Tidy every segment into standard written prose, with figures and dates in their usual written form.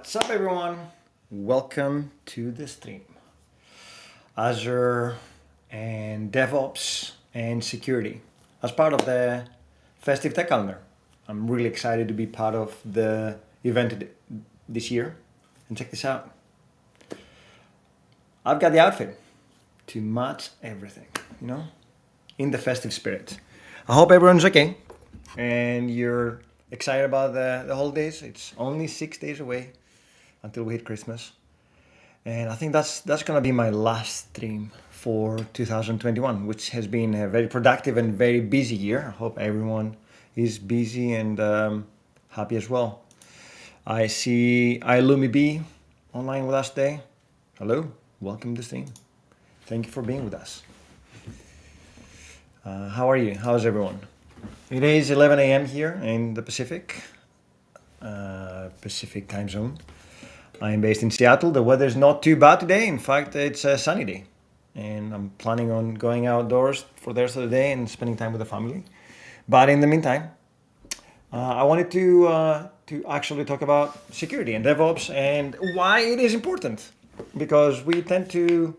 What's up, everyone? Welcome to the stream. Azure and DevOps and Security as part of the festive tech calendar. I'm really excited to be part of the event this year. And check this out. I've got the outfit to match everything, in the festive spirit. I hope everyone's okay and you're excited about the holidays. It's only 6 days away until we hit Christmas. And I think that's gonna be my last stream for 2021, which has been a very productive and very busy year. I hope everyone is busy and happy as well. I see Ilumi B online with us today. Hello, welcome to the stream. Thank you for being with us. How are you? How's everyone? It is 11 a.m. here in the Pacific time zone. I am based in Seattle. The weather is not too bad today. In fact, it's a sunny day. And I'm planning on going outdoors for the rest of the day and spending time with the family. But in the meantime, I wanted to actually talk about security and DevOps and why it is important. Because we tend to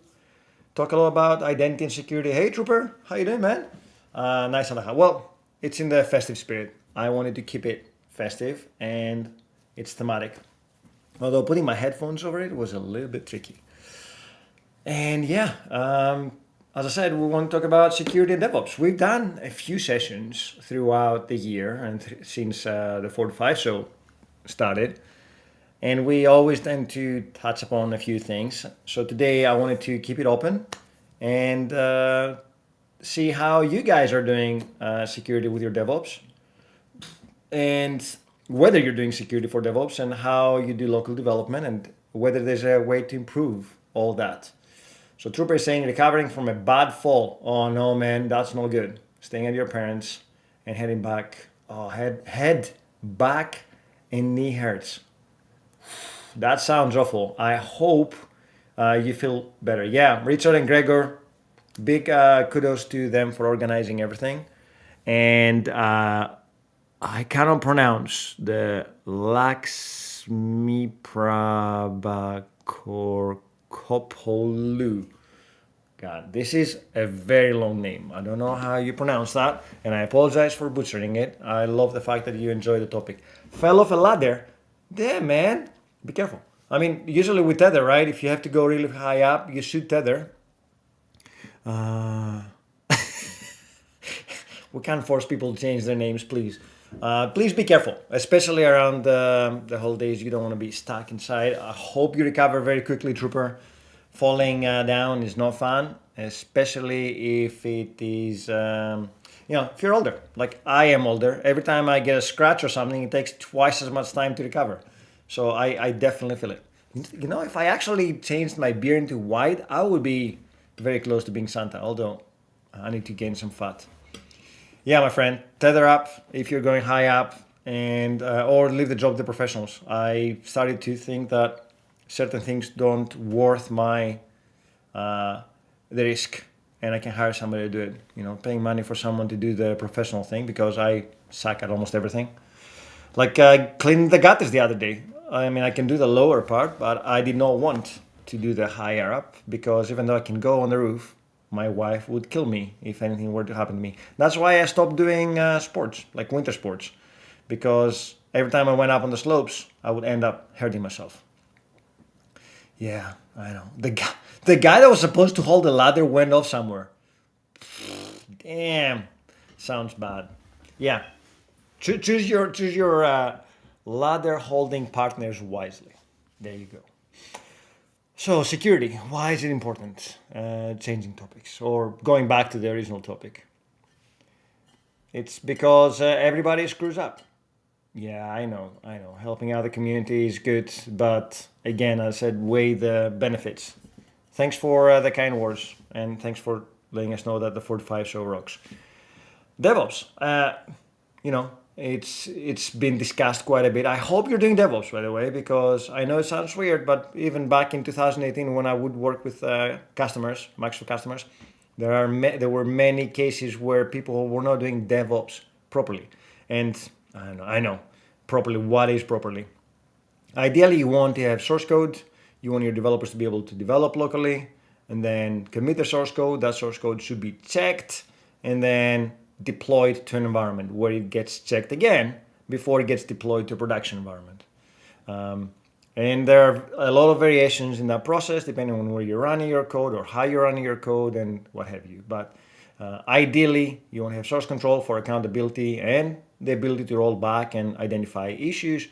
talk a lot about identity and security. Hey, Trooper, how you doing, man? Nice Anaha. Well, it's in the festive spirit. I wanted to keep it festive and it's thematic. Although putting my headphones over it was a little bit tricky. And yeah, as I said, we want to talk about security and DevOps. We've done a few sessions throughout the year and since the 45 show started. And we always tend to touch upon a few things. So today I wanted to keep it open and see how you guys are doing security with your DevOps. And whether you're doing security for DevOps and how you do local development and whether there's a way to improve all that. So Trooper is saying recovering from a bad fall. Oh no, man, that's not good. Staying at your parents and heading back. Oh, head back and knee hurts. That sounds awful. I hope you feel better. Yeah, Richard and Gregor, big kudos to them for organizing everything. And I cannot pronounce the Laxmiprabhakorkopolu. God, this is a very long name. I don't know how you pronounce that, and I apologize for butchering it. I love the fact that you enjoy the topic. Fell off a ladder? Damn, man. Be careful. I mean, usually with tether, right? If you have to go really high up, you should tether. We can't force people to change their names, please. Please be careful, especially around the holidays. You don't want to be stuck inside. I hope you recover very quickly, Trooper. Falling down is not fun, especially if it is, if you're older. Like I am older. Every time I get a scratch or something, it takes twice as much time to recover. So I definitely feel it. If I actually changed my beard into white, I would be very close to being Santa, although I need to gain some fat. Yeah, my friend, tether up if you're going high up and or leave the job to the professionals. I started to think that certain things don't worth the risk and I can hire somebody to do it. Paying money for someone to do the professional thing because I suck at almost everything. Like cleaning the gutters the other day. I mean, I can do the lower part, but I did not want to do the higher up because even though I can go on the roof, my wife would kill me if anything were to happen to me. That's why I stopped doing sports, like winter sports, because every time I went up on the slopes, I would end up hurting myself. Yeah, I know. The guy that was supposed to hold the ladder went off somewhere. Damn, sounds bad. Yeah, choose your ladder holding partners wisely. There you go. So security, why is it important? Changing topics or going back to the original topic. It's because everybody screws up. Yeah, I know. Helping out the community is good, but again, I said weigh the benefits. Thanks for the kind words and thanks for letting us know that the 45 show rocks. DevOps, it's been discussed quite a bit. I hope you're doing DevOps, by the way, because I know it sounds weird, but even back in 2018, when I would work with customers, Microsoft customers, there were many cases where people were not doing DevOps properly. And I know properly what is properly. Ideally, you want to have source code. You want your developers to be able to develop locally and then commit the source code. That source code should be checked and then deployed to an environment where it gets checked again before it gets deployed to a production environment. And there are a lot of variations in that process depending on where you're running your code or how you're running your code and what have you. But ideally, you want to have source control for accountability and the ability to roll back and identify issues.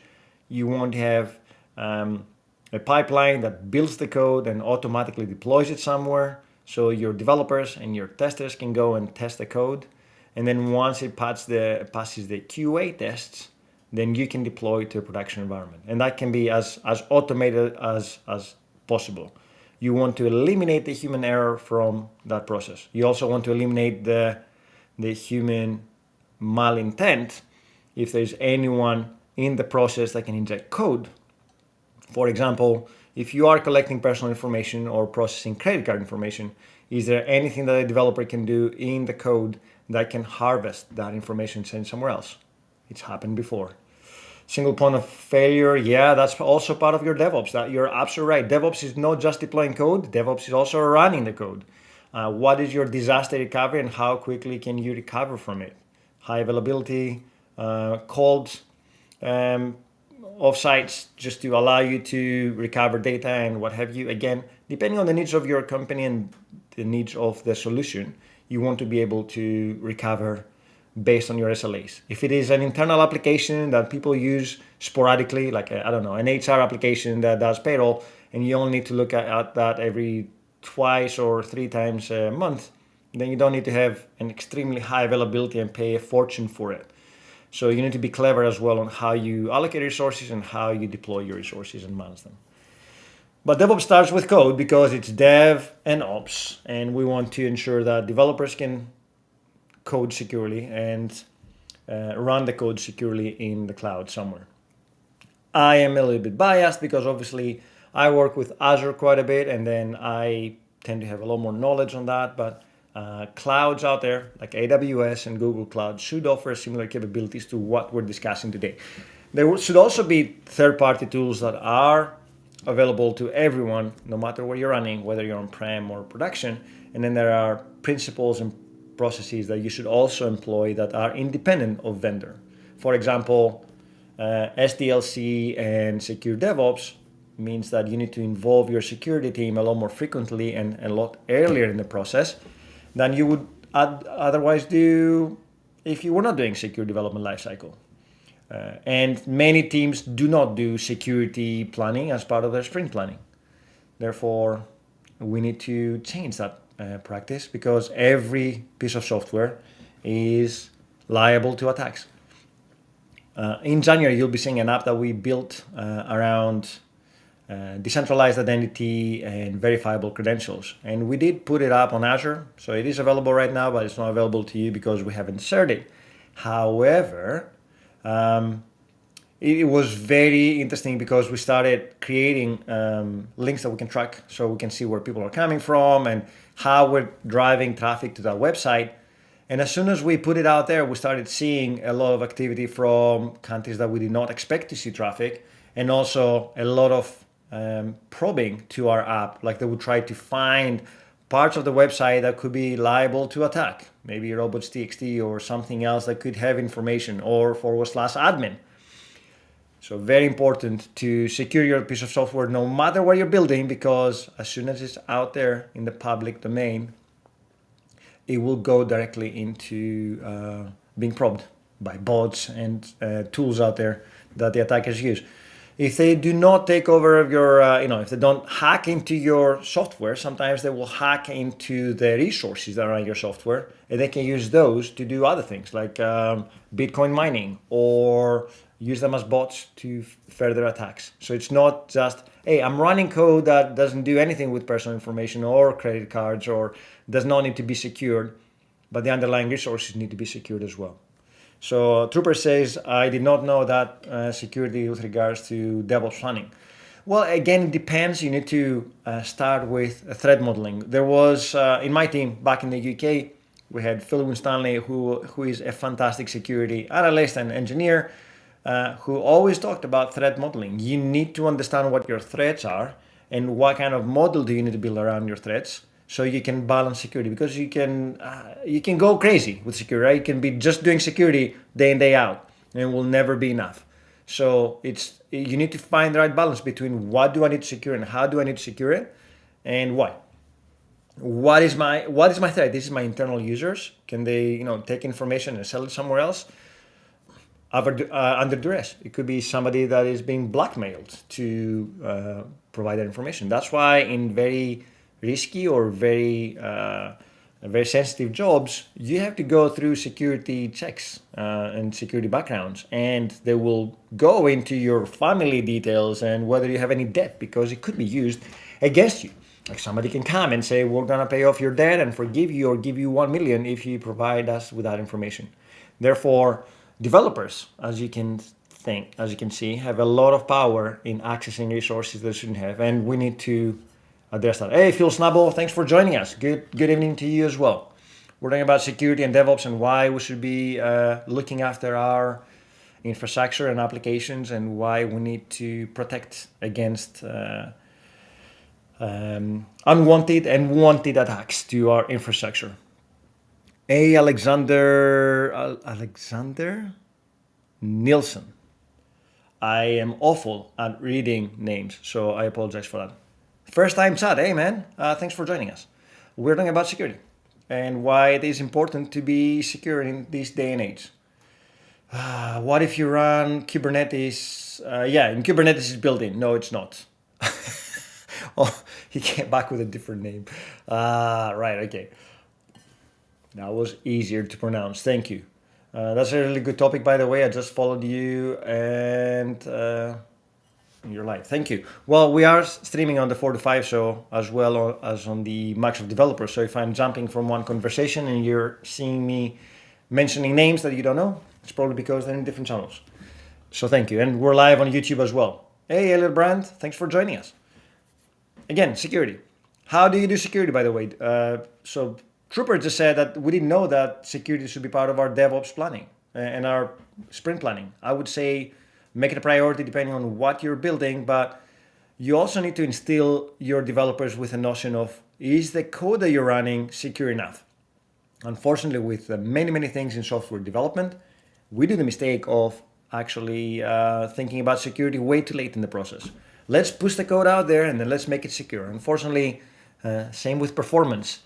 You want to have a pipeline that builds the code and automatically deploys it somewhere so your developers and your testers can go and test the code. And then once it passes the QA tests, then you can deploy to a production environment. And that can be as automated as possible. You want to eliminate the human error from that process. You also want to eliminate the human malintent if there's anyone in the process that can inject code. For example, if you are collecting personal information or processing credit card information, is there anything that a developer can do in the code that can harvest that information and send somewhere else? It's happened before. Single point of failure, yeah, that's also part of your DevOps. That you're absolutely right. DevOps is not just deploying code. DevOps is also running the code. What is your disaster recovery and how quickly can you recover from it? High availability, cold offsites just to allow you to recover data and what have you. Again, depending on the needs of your company and the needs of the solution, you want to be able to recover based on your SLAs. If it is an internal application that people use sporadically, like an HR application that does payroll, and you only need to look at that every twice or 3 times a month, then you don't need to have an extremely high availability and pay a fortune for it. So you need to be clever as well on how you allocate resources and how you deploy your resources and manage them. But DevOps starts with code because it's dev and ops, and we want to ensure that developers can code securely and run the code securely in the cloud somewhere. I am a little bit biased because obviously I work with Azure quite a bit, and then I tend to have a lot more knowledge on that, but clouds out there like AWS and Google Cloud should offer similar capabilities to what we're discussing today. There should also be third-party tools that are available to everyone, no matter where you're running, whether you're on-prem or production. And then there are principles and processes that you should also employ that are independent of vendor. For example, SDLC and secure DevOps means that you need to involve your security team a lot more frequently and a lot earlier in the process than you would otherwise do if you were not doing secure development lifecycle. And many teams do not do security planning as part of their sprint planning. Therefore, we need to change that practice because every piece of software is liable to attacks. In January, you'll be seeing an app that we built around decentralized identity and verifiable credentials. And we did put it up on Azure. So it is available right now, but it's not available to you because we haven't shared it. However, it was very interesting because we started creating links that we can track so we can see where people are coming from and how we're driving traffic to that website. And as soon as we put it out there, we started seeing a lot of activity from countries that we did not expect to see traffic, and also a lot of probing to our app. Like they would try to find parts of the website that could be liable to attack, maybe robots.txt or something else that could have information, or /admin. So very important to secure your piece of software no matter where you're building, because as soon as it's out there in the public domain, it will go directly into being probed by bots and tools out there that the attackers use. If they do not take over your, if they don't hack into your software, sometimes they will hack into the resources that are on your software, and they can use those to do other things like Bitcoin mining, or use them as bots to further attacks. So it's not just, hey, I'm running code that doesn't do anything with personal information or credit cards or does not need to be secured, but the underlying resources need to be secured as well. So Trooper says, I did not know that security with regards to DevOps planning. Well, again, it depends. You need to start with threat modeling. There was, in my team back in the UK, we had Phil Winstanley, who is a fantastic security analyst and engineer. who always talked about threat modeling. You need to understand what your threats are and what kind of model do you need to build around your threats so you can balance security, because you can go crazy with security, right? You can be just doing security day in, day out, and it will never be enough. So you need to find the right balance between what do I need to secure and how do I need to secure it, and why. What is my threat? This is my internal users. Can they take information and sell it somewhere else? Under duress. It could be somebody that is being blackmailed to provide that information. That's why in very risky or very sensitive jobs, you have to go through security checks and security backgrounds, and they will go into your family details and whether you have any debt, because it could be used against you. Like somebody can come and say, we're gonna pay off your debt and forgive you or give you 1 million if you provide us with that information. Therefore, developers, as you can see, have a lot of power in accessing resources they shouldn't have, and we need to address that. Hey, Phil Snubble, thanks for joining us. Good evening to you as well. We're talking about security and DevOps and why we should be looking after our infrastructure and applications, and why we need to protect against unwanted and wanted attacks to our infrastructure. Hey, Alexander Nielsen. I am awful at reading names, so I apologize for that. First time chat, hey man, thanks for joining us. We're talking about security and why it is important to be secure in this day and age. What if you run Kubernetes? In Kubernetes is built in. No, it's not. Oh, he came back with a different name. Right, okay. That was easier to pronounce. Thank you. That's a really good topic, by the way. I just followed you and you're live. Thank you. Well, we are streaming on the 4 to 5 show as well as on the Microsoft Developer. So if I'm jumping from one conversation and you're seeing me mentioning names that you don't know, it's probably because they're in different channels. So thank you. And we're live on YouTube as well. Hey, Elliot Brand, thanks for joining us. Again, security. How do you do security, by the way? So Trooper just said that we didn't know that security should be part of our DevOps planning and our sprint planning. I would say make it a priority depending on what you're building, but you also need to instill your developers with a notion of, is the code that you're running secure enough? Unfortunately, with many things in software development, we do the mistake of actually thinking about security way too late in the process. Let's push the code out there and then let's make it secure. Unfortunately, same with performance.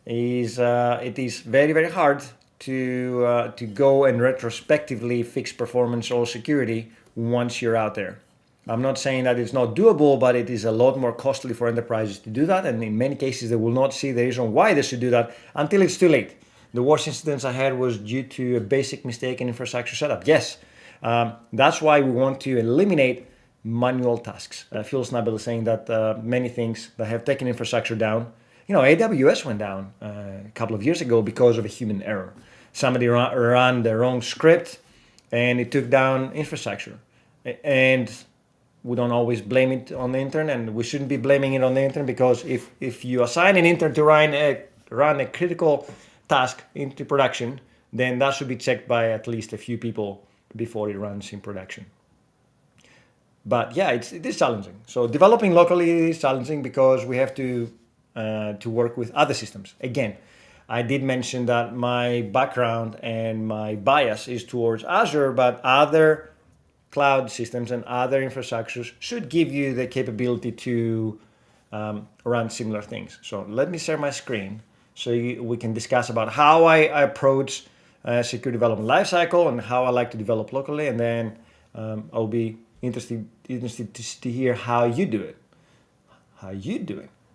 It is very hard to go and retrospectively fix performance or security once you're out there. I'm not saying that it's not doable, but it is a lot more costly for enterprises to do that, and in many cases they will not see the reason why they should do that until it's too late. The worst incidents I had was due to a basic mistake in infrastructure setup. Yes, that's why we want to eliminate manual tasks. Phil Snubble is saying that many things that have taken infrastructure down, AWS went down a couple of years ago because of a human error. Somebody ran the wrong script and it took down infrastructure. And we don't always blame it on the intern, and we shouldn't be blaming it on the intern, because if you assign an intern to run a critical task into production, then that should be checked by at least a few people before it runs in production. But yeah, it is challenging. So developing locally is challenging because we have to work with other systems. Again, I did mention that my background and my bias is towards Azure, but other cloud systems and other infrastructures should give you the capability to run similar things. So let me share my screen so we can discuss about how I approach secure development lifecycle and how I like to develop locally, and then I'll be interested to hear how you do it.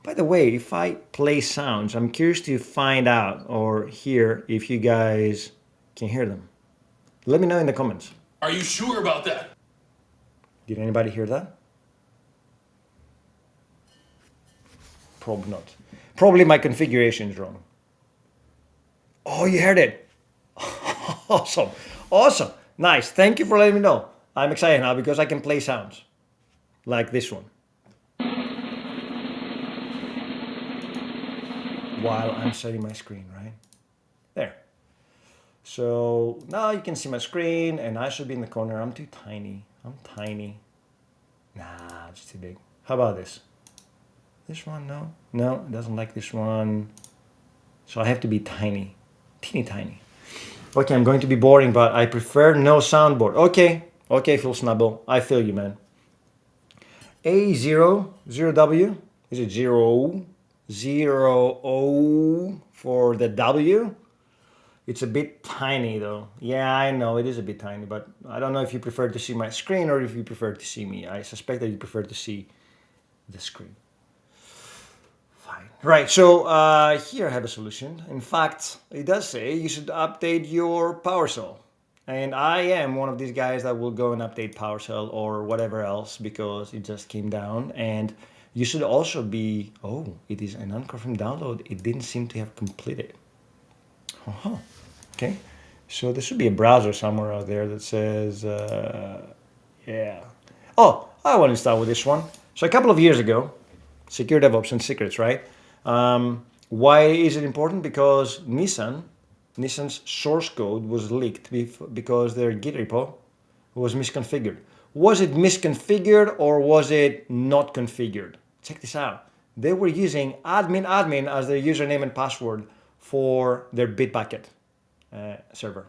By the way, if I play sounds, I'm curious to find out or hear if you guys can hear them. Let me know in the comments. Are you sure about that? Did anybody hear that? Probably not. Probably my configuration is wrong. Oh, you heard it. Awesome. Nice. Thank you for letting me know. I'm excited now because I can play sounds like this one while I'm setting my screen, right? There. So now you can see my screen and I should be in the corner. I'm too tiny. I'm tiny. Nah, it's too big. How about this? This one, no? No, it doesn't like this one. So I have to be tiny. Teeny tiny. Okay, I'm going to be boring, but I prefer no soundboard. Okay, Phil Snubble. I feel you, man. A0W. Is it 0? 0O for the W? It's a bit tiny though. Yeah, I know it is a bit tiny, but I don't know if you prefer to see my screen or if you prefer to see me. I suspect that you prefer to see the screen. Fine. Right, so here I have a solution. In fact, it does say you should update your PowerShell. And I am one of these guys that will go and update PowerShell or whatever else because it just came down. And you should also be, oh, it is an unconfirmed download. It didn't seem to have completed. Uh-huh. Okay, so there should be a browser somewhere out there that says, yeah. Oh, I want to start with this one. So a couple of years ago, Secure DevOps and Secrets, right? Why is it important? Because Nissan's source code was leaked because their Git repo was misconfigured. Was it misconfigured or was it not configured? Check this out. They were using admin as their username and password for their Bitbucket server.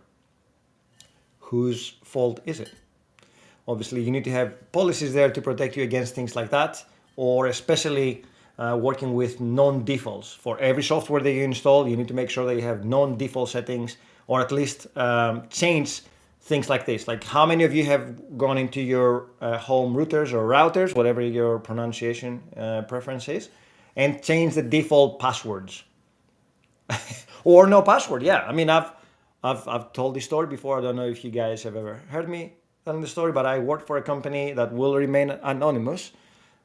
Whose fault is it? Obviously, you need to have policies there to protect you against things like that, or especially working with non-defaults. For every software that you install, you need to make sure that you have non-default settings, or at least change things like this. Like how many of you have gone into your home routers or routers, whatever your pronunciation preference is, and change the default passwords? Or no password. Yeah, I mean, I've told this story before. I don't know if you guys have ever heard me telling the story, but I worked for a company that will remain anonymous,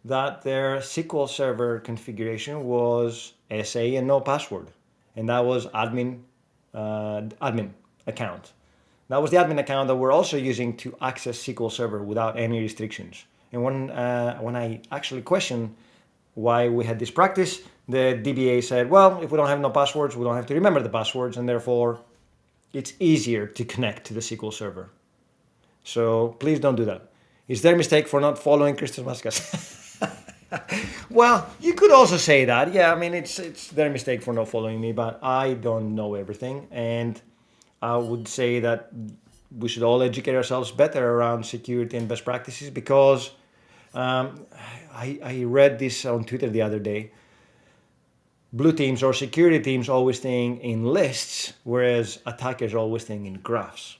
that their SQL Server configuration was SA and no password, and that was admin account. That was the admin account that we're also using to access SQL Server without any restrictions. And when I actually questioned why we had this practice, the DBA said, well, if we don't have no passwords, we don't have to remember the passwords, and therefore it's easier to connect to the SQL Server. So please don't do that. It's their mistake for not following Christos Maskas. Well, you could also say that. Yeah, I mean, it's their mistake for not following me, but I don't know everything. And I would say that we should all educate ourselves better around security and best practices because I read this on Twitter the other day. Blue teams or security teams always think in lists, whereas attackers always think in graphs.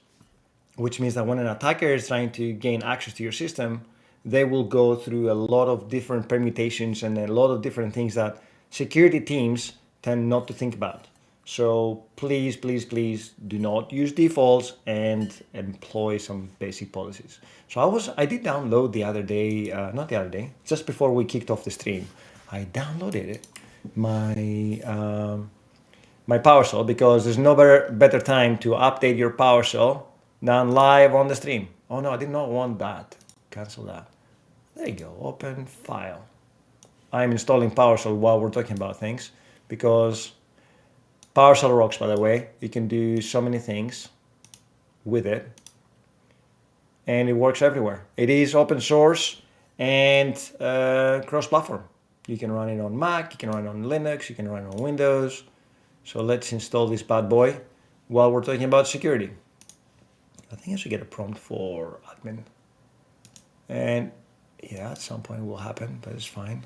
Which means that when an attacker is trying to gain access to your system, they will go through a lot of different permutations and a lot of different things that security teams tend not to think about. So please, please, please do not use defaults and employ some basic policies. So I did download the other day, not the other day, just before we kicked off the stream, I downloaded my PowerShell because there's no better time to update your PowerShell than live on the stream. Oh no, I did not want that. Cancel that. There you go, open file. I'm installing PowerShell while we're talking about things because PowerShell rocks, by the way. You can do so many things with it and it works everywhere. It is open source and cross-platform. You can run it on Mac, you can run it on Linux, you can run it on Windows. So let's install this bad boy while we're talking about security. I think I should get a prompt for admin. And yeah, at some point it will happen, but it's fine.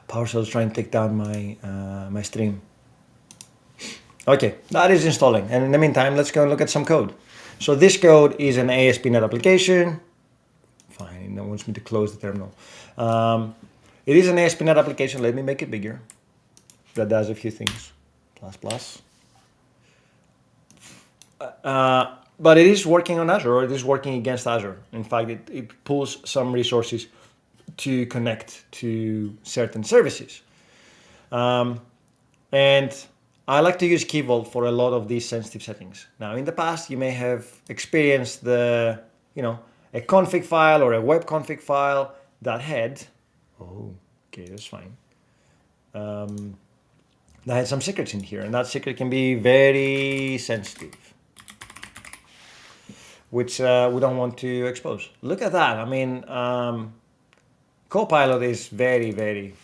PowerShell is trying to take down my stream. Okay, that is installing. And in the meantime, let's go and look at some code. So this code is an ASP.NET application. Fine, it wants me to close the terminal. It is an ASP.NET application. Let me make it bigger. That does a few things. Plus. But it is working on Azure, or it is working against Azure. In fact, it pulls some resources to connect to certain services. And I like to use Key Vault for a lot of these sensitive settings. Now, in the past, you may have experienced a config file or a web config file that had, okay, that's fine. that had some secrets in here, and that secret can be very sensitive, which we don't want to expose. Look at that. I mean, Copilot is very, very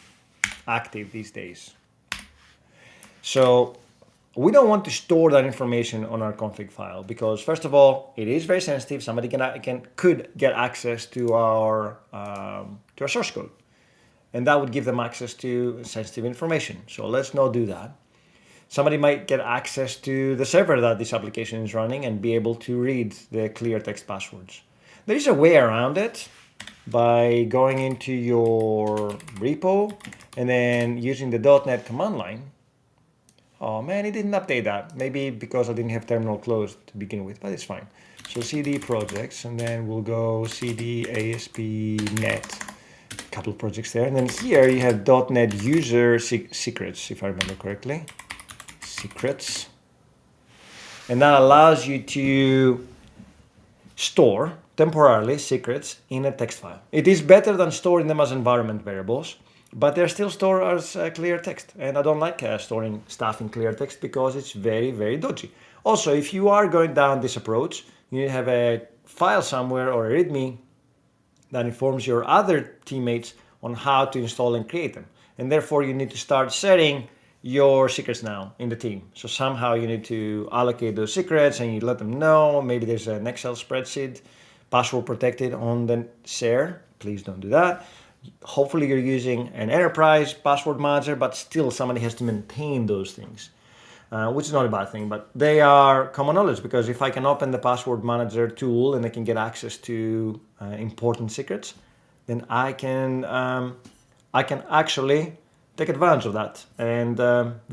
active these days. So we don't want to store that information on our config file because, first of all, it is very sensitive. Somebody could get access to our source code, and that would give them access to sensitive information. So let's not do that. Somebody might get access to the server that this application is running and be able to read the clear text passwords. There is a way around it by going into your repo and then using the .NET command line. Oh man, it didn't update that. Maybe because I didn't have terminal closed to begin with, but it's fine. So cd projects, and then we'll go cd ASP.NET. A couple of projects there. And then here you have .NET user secrets, if I remember correctly. Secrets. And that allows you to store temporarily secrets in a text file. It is better than storing them as environment variables, but they're still stored as clear text. And I don't like storing stuff in clear text because it's very, very dodgy. Also, if you are going down this approach, you need to have a file somewhere or a README that informs your other teammates on how to install and create them. And therefore, you need to start setting your secrets now in the team. So somehow you need to allocate those secrets and you let them know. Maybe there's an Excel spreadsheet, password protected on the share. Please don't do that. Hopefully you're using an enterprise password manager, but still somebody has to maintain those things, which is not a bad thing, but they are common knowledge because if I can open the password manager tool and I can get access to important secrets, then I can actually take advantage of that and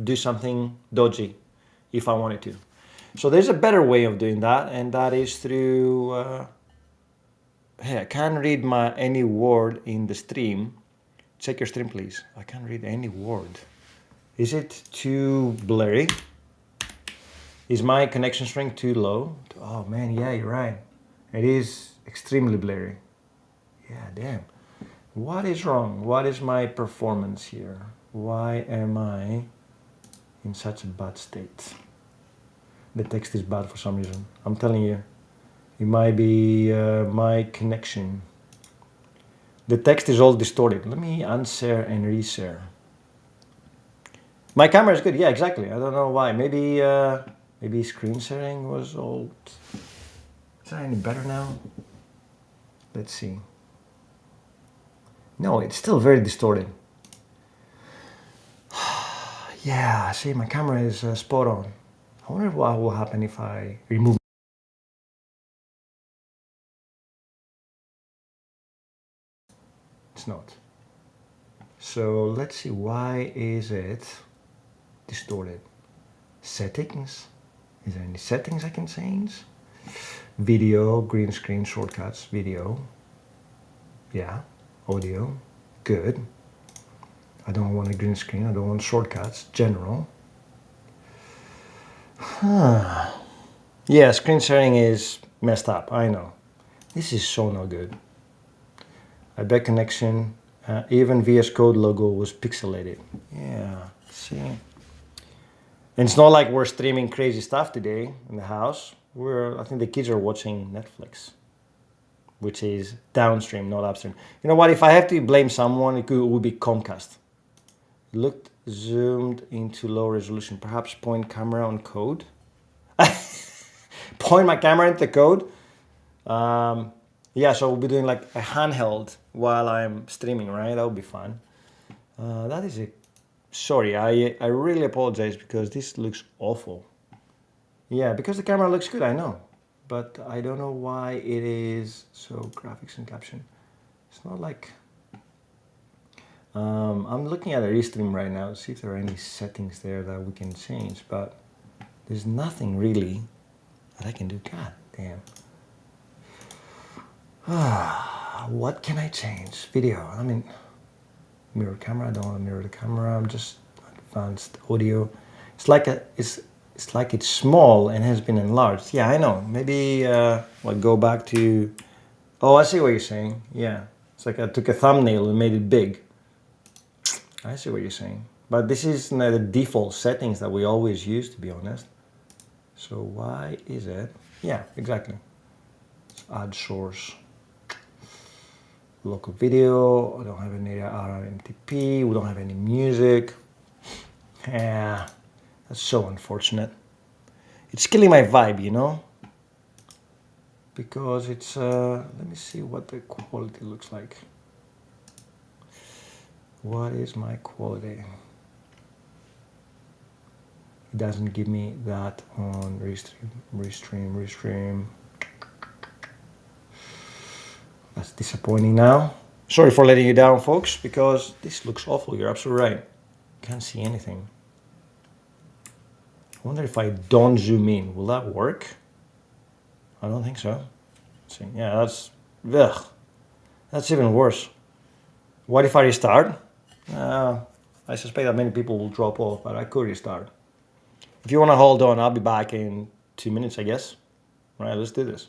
do something dodgy if I wanted to. So there's a better way of doing that, and that is through, hey, I can't read any word in the stream. Check your stream, please. I can't read any word. Is it too blurry? Is my connection strength too low? Oh man, yeah, you're right. It is extremely blurry. Yeah, damn. What is wrong? What is my performance here? Why am I in such a bad state? The text is bad for some reason. I'm telling you, it might be my connection. The text is all distorted. Let me unshare and reshare. My camera is good. Yeah, exactly. I don't know why. Maybe screen sharing was old. Is that any better now? Let's see. No, it's still very distorted. Yeah, see, my camera is spot on. I wonder what will happen if I remove. It's not. So let's see, why is it distorted? Settings? Is there any settings I can change? Video, green screen, shortcuts, video. Yeah, audio, good. I don't want a green screen, I don't want shortcuts, general. Yeah, screen sharing is messed up, I know. This is so not good. I bet connection, even VS Code logo was pixelated. Yeah, see. And it's not like we're streaming crazy stuff today in the house. I think the kids are watching Netflix, which is downstream, not upstream. You know what, if I have to blame someone, it would be Comcast. Looked zoomed into low resolution, perhaps point camera on code. Point my camera into the code. Yeah, so we'll be doing like a handheld while I'm streaming, right? That would be fun. That is it. Sorry, I really apologize because this looks awful. Yeah, because the camera looks good, I know. But I don't know why it is so graphics and caption. It's not like... I'm looking at a restream right now to see if there are any settings there that we can change, but there's nothing really that I can do. God damn. What can I change? Video. I mean, mirror camera. I don't want to mirror the camera. I'm just advanced audio. It's like it's small and has been enlarged. Yeah, I know. Maybe go back to. Oh, I see what you're saying. Yeah, it's like I took a thumbnail and made it big. I see what you're saying. But this is the default settings that we always use, to be honest. So why is it? Yeah, exactly. Let's add source. Local video. I don't have any RMTP. We don't have any music. Yeah, that's so unfortunate. It's killing my vibe, you know? Because it's, let me see what the quality looks like. What is my quality? It doesn't give me that on restream. That's disappointing now. Sorry for letting you down, folks, because this looks awful. You're absolutely right. Can't see anything. I wonder if I don't zoom in, will that work? I don't think so. Let's see. Yeah, that's even worse. What if I restart? I suspect that many people will drop off, but I could restart. If you want to hold on, I'll be back in 2 minutes, I guess. All right, let's do this.